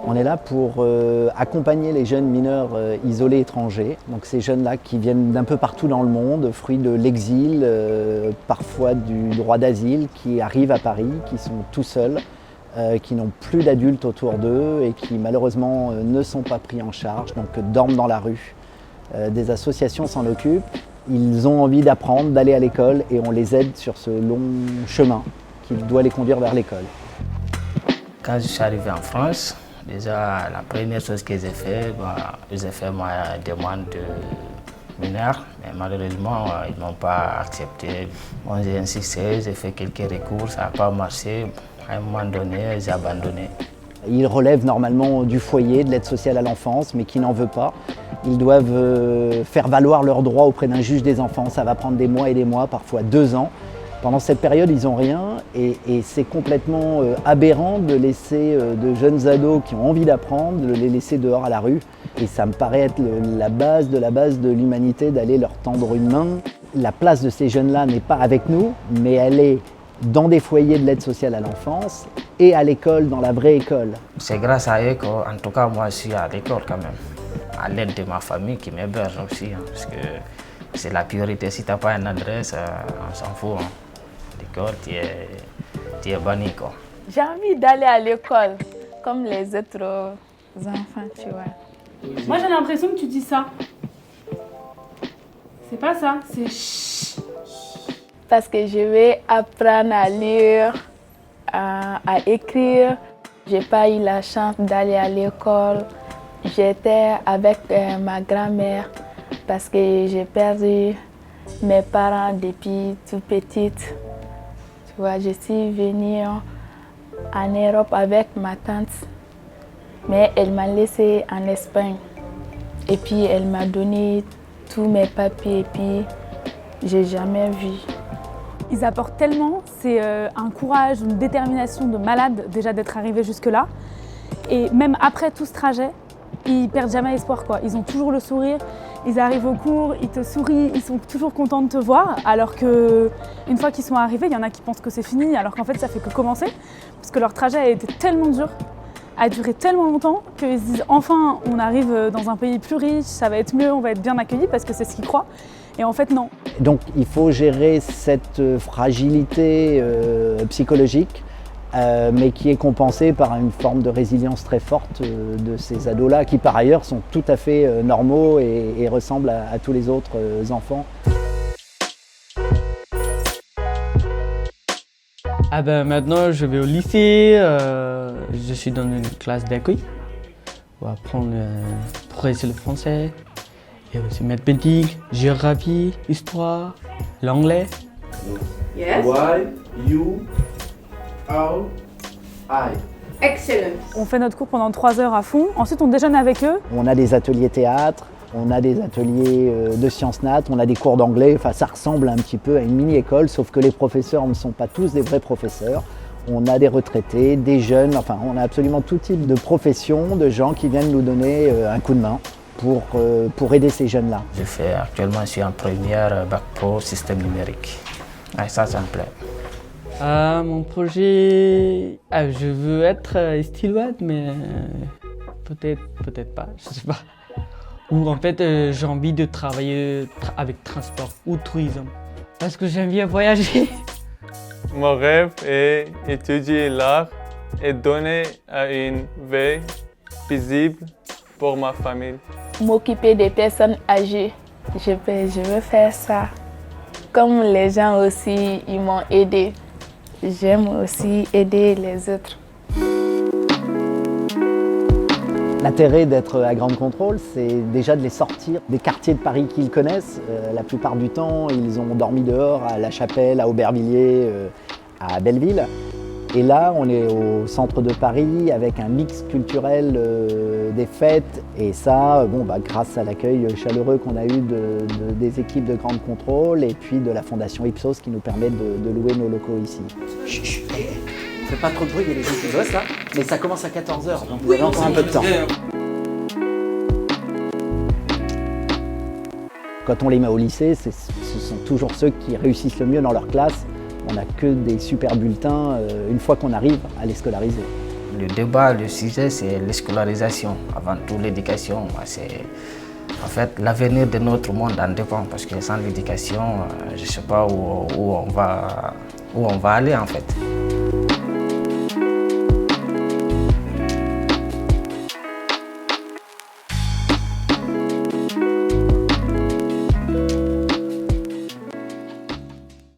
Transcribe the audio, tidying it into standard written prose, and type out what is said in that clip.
On est là pour accompagner les jeunes mineurs isolés étrangers, donc ces jeunes-là qui viennent d'un peu partout dans le monde, fruits de l'exil, parfois du droit d'asile, qui arrivent à Paris, qui sont tout seuls, qui n'ont plus d'adultes autour d'eux et qui malheureusement ne sont pas pris en charge, donc dorment dans la rue. Des associations s'en occupent, ils ont envie d'apprendre, d'aller à l'école et on les aide sur ce long chemin qui doit les conduire vers l'école. Quand je suis arrivé en France, déjà la première chose que j'ai fait, j'ai fait ma demande de mineur, mais malheureusement ils ne m'ont pas accepté. Bon, j'ai insisté, j'ai fait quelques recours, ça n'a pas marché. À un moment donné, j'ai abandonné. Ils relèvent normalement du foyer, de l'aide sociale à l'enfance, mais qui n'en veut pas. Ils doivent faire valoir leurs droits auprès d'un juge des enfants. Ça va prendre des mois et des mois, parfois 2 ans. Pendant cette période, ils n'ont rien et c'est complètement aberrant de laisser de jeunes ados qui ont envie d'apprendre, de les laisser dehors à la rue. Et ça me paraît être la base de l'humanité d'aller leur tendre une main. La place de ces jeunes-là n'est pas avec nous, mais elle est dans des foyers de l'aide sociale à l'enfance et à l'école, dans la vraie école. C'est grâce à eux qu'en tout cas moi je suis à l'école quand même, à l'aide de ma famille qui m'héberge aussi, parce que c'est la priorité. Si tu n'as pas une adresse, on s'en fout. L'école, tu es banni, quoi. J'ai envie d'aller à l'école, comme les autres enfants, tu vois. Moi j'ai l'impression que tu dis ça. C'est pas ça, c'est chut. Parce que je vais apprendre à lire, à écrire. J'ai pas eu la chance d'aller à l'école. J'étais avec ma grand-mère parce que j'ai perdu mes parents depuis toute petite. Tu vois, je suis venue en Europe avec ma tante, mais elle m'a laissée en Espagne. Et puis elle m'a donné tous mes papiers et puis j'ai jamais vu. Ils apportent tellement, c'est un courage, une détermination de malade déjà d'être arrivés jusque-là. Et même après tout ce trajet, ils perdent jamais espoir, quoi. Ils ont toujours le sourire, ils arrivent au cours, ils te sourient, ils sont toujours contents de te voir. Alors qu'une fois qu'ils sont arrivés, il y en a qui pensent que c'est fini, alors qu'en fait ça fait que commencer. Parce que leur trajet a été tellement dur, a duré tellement longtemps, qu'ils se disent enfin on arrive dans un pays plus riche, ça va être mieux, on va être bien accueillis parce que c'est ce qu'ils croient. Et en fait, non. Donc il faut gérer cette fragilité psychologique, mais qui est compensée par une forme de résilience très forte de ces ados-là, qui par ailleurs sont tout à fait normaux et ressemblent à tous les autres enfants. Ah ben maintenant je vais au lycée, je suis dans une classe d'accueil pour apprendre progresser le français. Et aussi mathématiques, géographie, histoire, l'anglais. Yes. Why, you, how, I. Excellent. On fait notre cours pendant 3 heures à fond, ensuite on déjeune avec eux. On a des ateliers théâtre, on a des ateliers de sciences nat, on a des cours d'anglais, enfin ça ressemble un petit peu à une mini-école, sauf que les professeurs ne sont pas tous des vrais professeurs. On a des retraités, des jeunes, enfin on a absolument tout type de professions, de gens qui viennent nous donner un coup de main pour aider ces jeunes-là. Actuellement, je suis en première bac pro système numérique. Et ça me plaît. Mon projet, je veux être steward, mais peut-être pas, je sais pas. Ou en fait, j'ai envie de travailler avec transport ou tourisme, parce que j'aime bien voyager. Mon rêve est d'étudier l'art et donner une vie paisible pour ma famille. M'occuper des personnes âgées, je veux faire ça. Comme les gens aussi, ils m'ont aidé. J'aime aussi aider les autres. L'intérêt d'être à Grande Contrôle, c'est déjà de les sortir des quartiers de Paris qu'ils connaissent. La plupart du temps, ils ont dormi dehors à La Chapelle, à Aubervilliers, à Belleville. Et là, on est au centre de Paris avec un mix culturel des fêtes. Et ça, grâce à l'accueil chaleureux qu'on a eu des équipes de Grande Contrôle et puis de la Fondation Ipsos qui nous permet de louer nos locaux ici. Chut, fais pas trop de bruit, il y a des gens qui bossent là. Mais ça commence à 14h, donc vous avez encore un peu de temps. Quand on les met au lycée, ce sont toujours ceux qui réussissent le mieux dans leur classe. on n'a que des super bulletins une fois qu'on arrive à les scolariser. Le débat, le sujet, c'est l'escolarisation. Avant tout, l'éducation, c'est en fait l'avenir de notre monde en dépend. Parce que sans l'éducation, je ne sais pas où on va aller en fait.